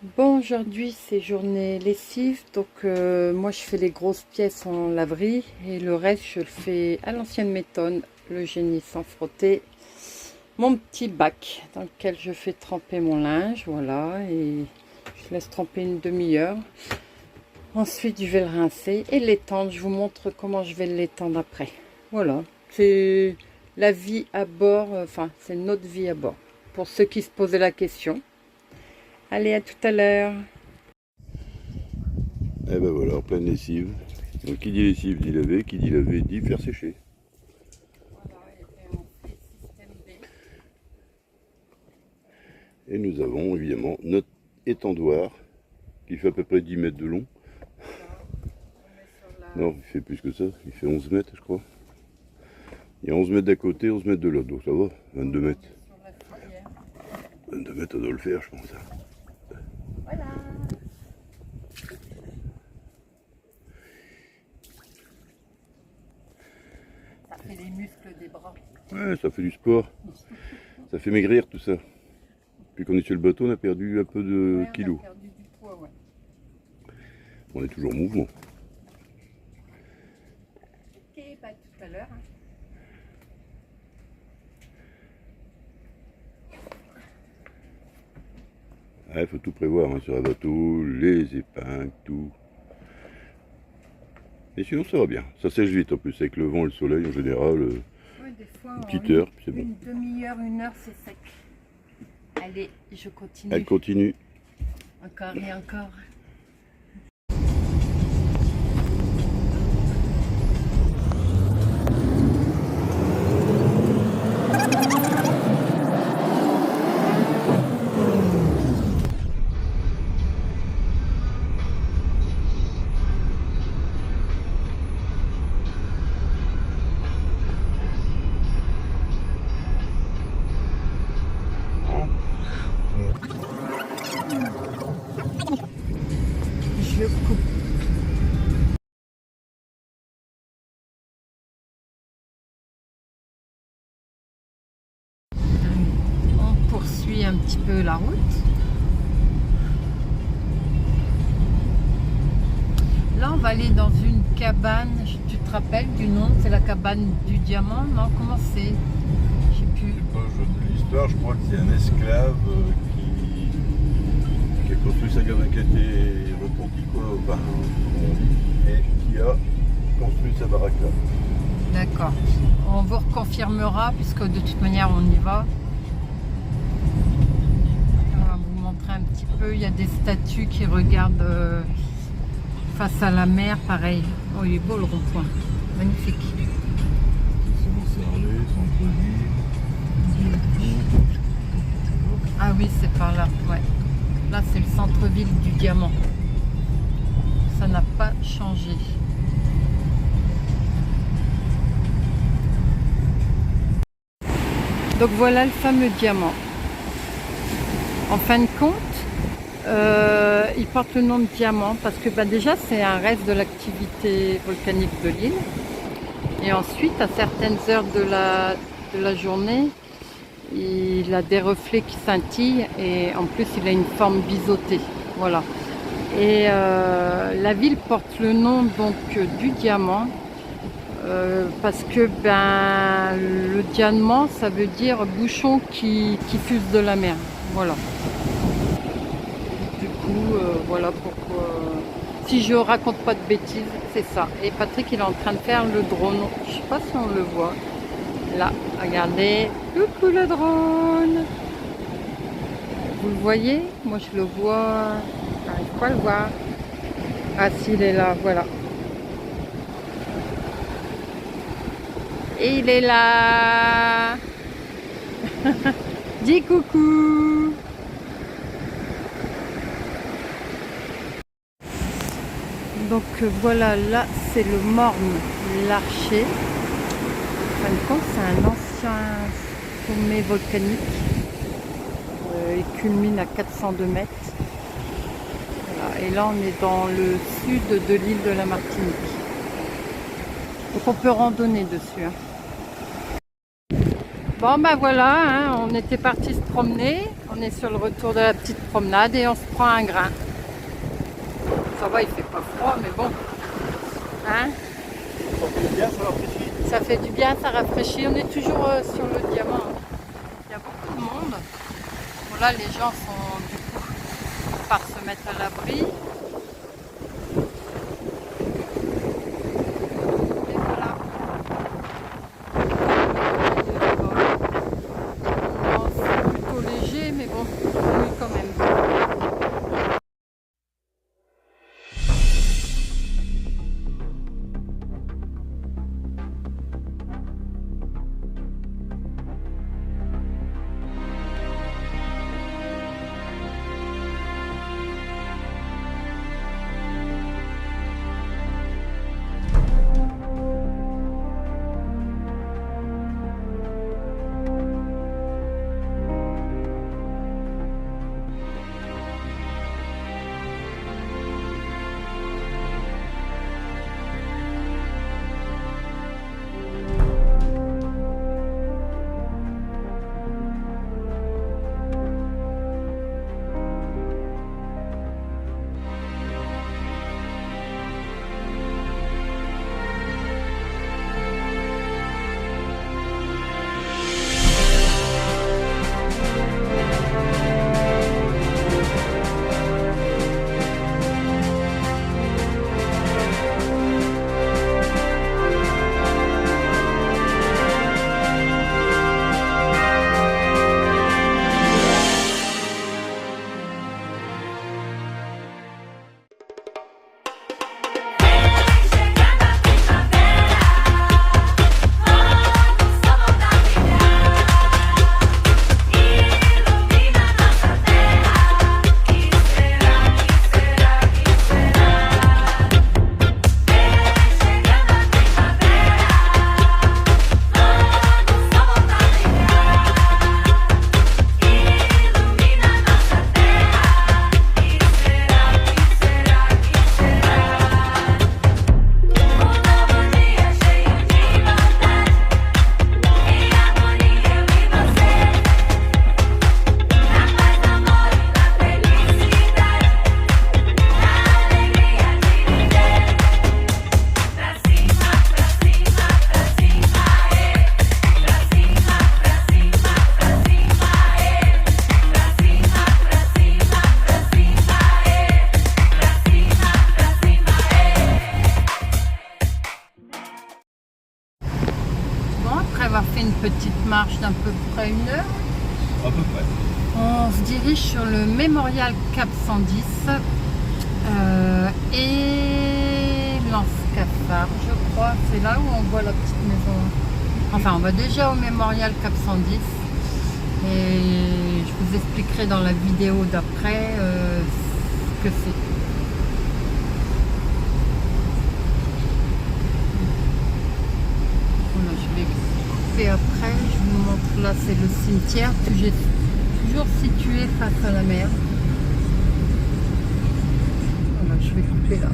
Bon, aujourd'hui c'est journée lessive, donc moi je fais les grosses pièces en laverie et le reste je le fais à l'ancienne méthode, le génie sans frotter. Mon petit bac dans lequel je fais tremper mon linge, voilà, et je laisse tremper une demi-heure. Ensuite je vais le rincer et l'étendre, je vous montre comment je vais l'étendre après. Voilà, c'est la vie à bord, enfin c'est notre vie à bord, pour ceux qui se posaient la question. Allez, à tout à l'heure. Et ben voilà, en pleine lessive. Donc qui dit lessive dit laver, qui dit laver dit faire sécher. Et nous avons évidemment notre étendoir qui fait à peu près 10 mètres de long. Non, il fait plus que ça, il fait 11 mètres je crois. Il y a 11 mètres d'un côté, 11 mètres de l'autre, donc ça va, 22 mètres. 22 mètres, ça doit le faire, je pense. Voilà. Ça fait les muscles des bras. Ouais, ça fait du sport. Ça fait maigrir tout ça. Depuis qu'on est sur le bateau, on a perdu un peu de kilos. On a perdu du poids, ouais. On est toujours en mouvement. Ok, bah tout à l'heure. Il faut tout prévoir sur un bateau, les épingles, tout. Et sinon ça va bien, ça sèche vite en plus, avec le vent et le soleil en général, Ouais, des fois, une petite heure, puis c'est bon. Une demi-heure, une heure, c'est sec. Allez, je continue. Elle continue. Encore et encore. Je coupe. On poursuit un petit peu la route. Là, on va aller dans une cabane. Tu te rappelles du nom? C'est la cabane du diamant? Non, comment c'est? Je sais plus. Je de l'histoire, je crois que c'est un esclave qui a construit sa cabane, qui a été repenti, quoi, enfin, et qui a construit sa baraque là. D'accord. On vous reconfirmera puisque de toute manière on y va. On va vous montrer un petit peu. Il y a des statues qui regardent face à la mer, pareil. Oh, il est beau le rond-point. Magnifique. C'est Montserrat, centre-ville. Ah oui, c'est par là. Ouais. Là, c'est le centre-ville du diamant. Ça n'a pas changé. Donc voilà le fameux diamant. En fin de compte, il porte le nom de diamant parce que déjà c'est un reste de l'activité volcanique de l'île. Et ensuite, à certaines heures de la journée, il a des reflets qui scintillent et en plus il a une forme biseautée. Voilà. Et la ville porte le nom donc du diamant. Parce que le diamant ça veut dire bouchon qui fuse de la mer, voilà. Du coup voilà pourquoi, si je raconte pas de bêtises, c'est ça. Et Patrick il est en train de faire le drone, je sais pas si on le voit là, regardez, coucou le drone, vous le voyez? Moi je le vois, j'arrive pas à le voir. Ah si, il est là, voilà. Et il est là. Dis coucou. Donc voilà, là c'est le Morne l'Archer. En fin de compte, c'est un ancien sommet volcanique. Il culmine à 402 mètres. Voilà. Et là on est dans le sud de l'île de la Martinique. Donc on peut randonner dessus. Bon ben voilà, hein, on était parti se promener, On est sur le retour de la petite promenade et on se prend un grain. Ça va, il fait pas froid, mais bon. Hein? Ça fait bien, ça rafraîchit. Ça fait du bien, ça rafraîchit. On est toujours sur le diamant. Il y a beaucoup de monde. Bon, là, les gens sont du coup par se mettre à l'abri. Et voilà. Bon, c'est plutôt léger, mais bon, oui, quand même. Avoir fait une petite marche d'à peu près 1 heure. À peu près. On se dirige sur le mémorial Cap 110 et Lens-Cafard, je crois. C'est là où on voit la petite maison. Enfin, on va déjà au mémorial Cap 110 et je vous expliquerai dans la vidéo d'après ce que c'est. Voilà, je vais et après, je vous montre, là c'est le cimetière, toujours situé face à la mer. Voilà, je vais couper là.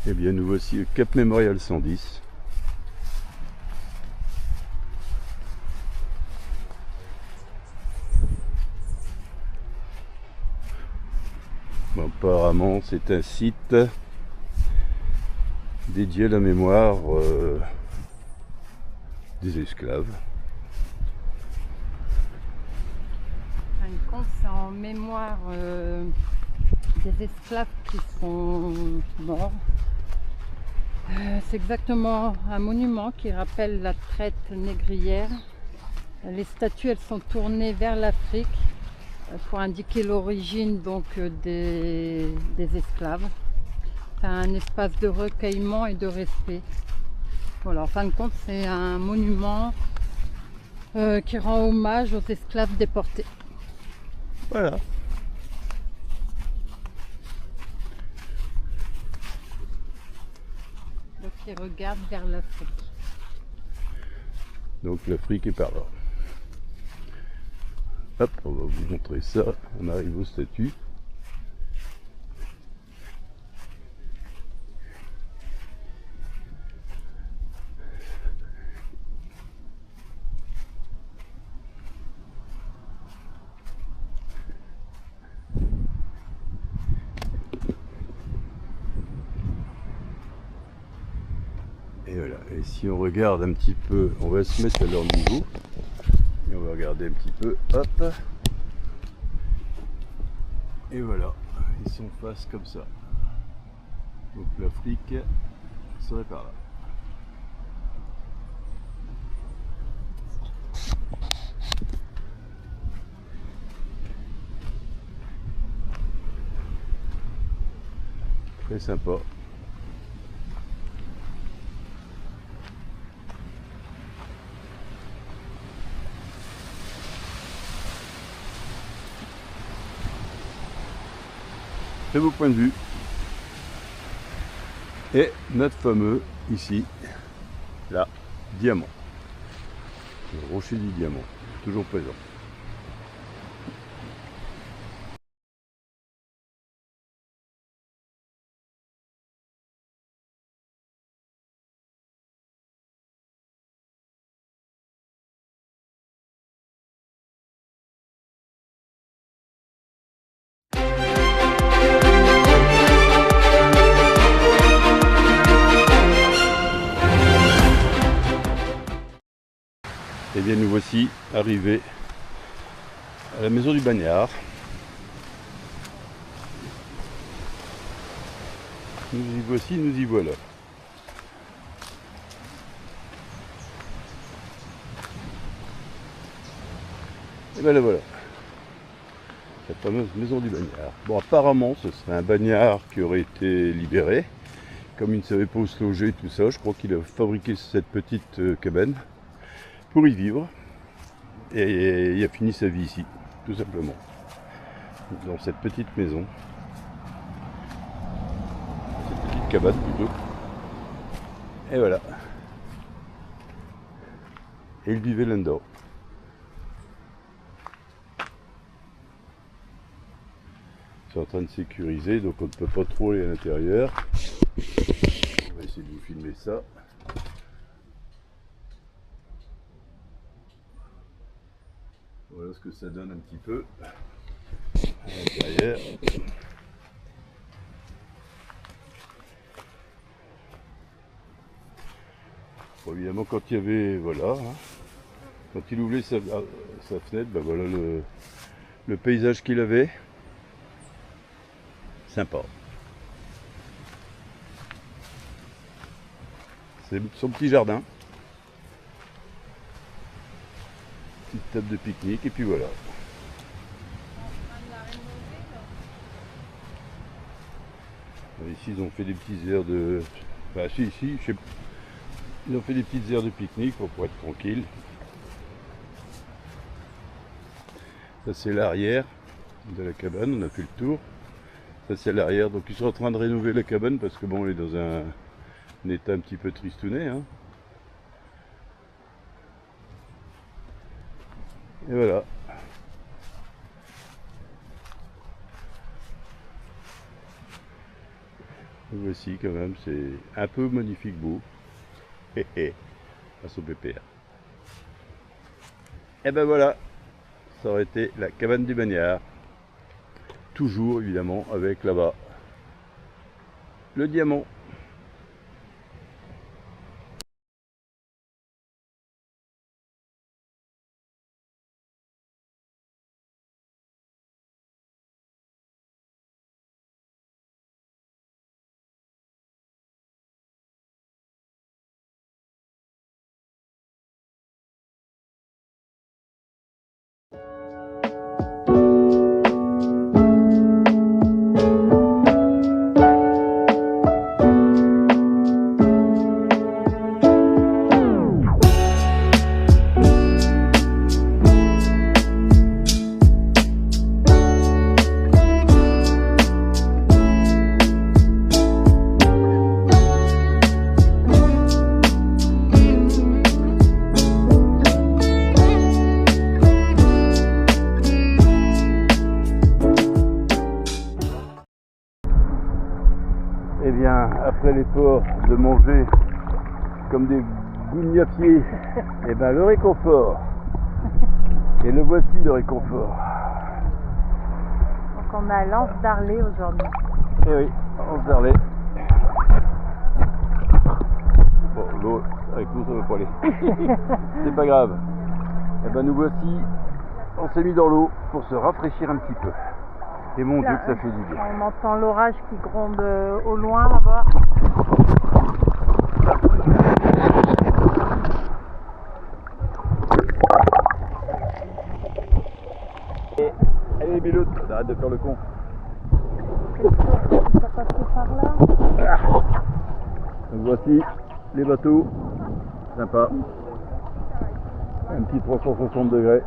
Eh bien, nous voici au Cap Mémorial 110. Bon, apparemment, c'est un site dédié à la mémoire des esclaves. C'est en mémoire des esclaves qui sont morts. C'est exactement un monument qui rappelle la traite négrière. Les statues, elles sont tournées vers l'Afrique pour indiquer l'origine donc des esclaves. C'est un espace de recueillement et de respect. Voilà, en fin de compte, c'est un monument qui rend hommage aux esclaves déportés. Voilà. Donc, il regarde vers l'Afrique. Donc l'Afrique est par là. Hop, on va vous montrer ça. On arrive aux statues. Et si on regarde un petit peu, on va se mettre à leur niveau. Et on va regarder un petit peu. Hop. Et voilà. Ils sont face comme ça. Donc l'Afrique serait par là. Très sympa. Très beau point de vue. Et notre fameux ici, là, diamant. Le rocher du diamant, toujours présent. Et bien nous voici arrivés à la maison du bagnard. Nous y voici, nous y voilà. Et bien là voilà, la fameuse maison du bagnard. Bon, apparemment ce serait un bagnard qui aurait été libéré. Comme il ne savait pas où se loger, tout ça, je crois qu'il a fabriqué cette petite cabane pour y vivre. Et il a fini sa vie ici, tout simplement. Dans cette petite maison. Cette petite cabane plutôt. Et voilà. Et il vivait là-dedans. C'est en train de sécuriser, donc on ne peut pas trop aller à l'intérieur. On va essayer de vous filmer ça. Voilà ce que ça donne un petit peu à l'intérieur. Bon, évidemment, quand il y avait, voilà, hein, quand il ouvrait sa fenêtre, ben voilà le paysage qu'il avait. Sympa. C'est son petit jardin. Petite table de pique-nique et puis voilà. Ici ils ont fait des petits aires de... Enfin si, je sais... Ils ont fait des petites aires de pique-nique pour être tranquille. Ça c'est l'arrière de la cabane, on a fait le tour. Ça c'est l'arrière, donc ils sont en train de rénover la cabane parce que bon, on est dans un état un petit peu tristounet. Hein. Et voilà. Voici quand même, c'est un peu magnifique beau. Grâce au PPR. Et ben voilà, ça aurait été la cabane du bagnard. Toujours évidemment avec là-bas le diamant. Et bien, après l'effort de manger comme des gougnafiers, et bien le réconfort. Et le voici le réconfort. Donc on a l'Anse d'Arlé aujourd'hui. Et oui, Anse d'Arlé. Bon, Bon, avec nous ça va pas aller. C'est pas grave. Et ben nous voici, on s'est mis dans l'eau pour se rafraîchir un petit peu. Et mon Dieu que ça fait du bien. On entend l'orage qui gronde au loin là-bas. Allez Bélote, arrête de faire le con. Ça passe par là. Donc voici les bateaux, sympa. Un petit 360 degrés.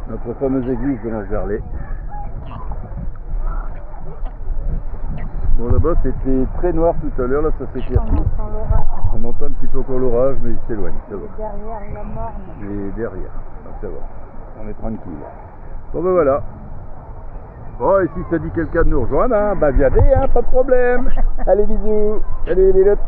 Notre fameuse église de Langerlet. Bon là-bas c'était très noir tout à l'heure, là ça s'éclaircit. On entend l'orage. On entend un petit peu encore l'orage mais il s'éloigne, ça va. Derrière la morne. Et derrière, donc ça va. On est tranquille. Bon ben voilà. Bon et si ça dit quelqu'un de nous rejoindre, hein, bah viendez, hein, pas de problème. Allez bisous. Allez Bélote.